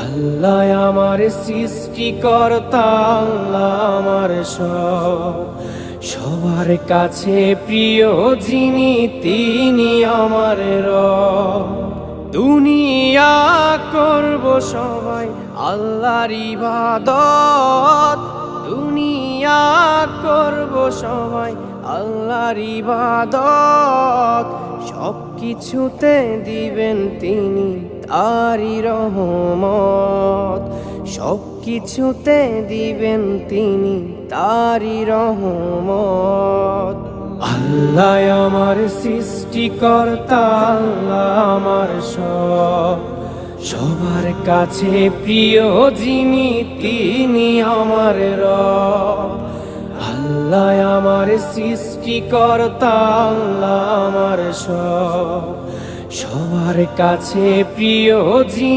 আল্লাহ আমার সৃষ্টিকর্তা, আল্লাহ আমার সবার কাছে প্রিয় যিনি তিনি আমার রব। দুনিয়া করব সবাই আল্লাহর ইবাদত, দুনিয়া করব সবাই আল্লাহর ইবাদত। সব কিছুতে দিবেন তিনি তারি রহমত, সব কিছুতে দিবেন তিনি তারি রহমত। আল্লাহ আমার সৃষ্টিকর্তা, আল্লাহ আমার সবার কাছে প্রিয় যিনি তিনি আমার রব। আল্লাহ আমার সৃষ্টিকর্তা, আল্লাহ আমার সবার কাছে প্রিয় যিনি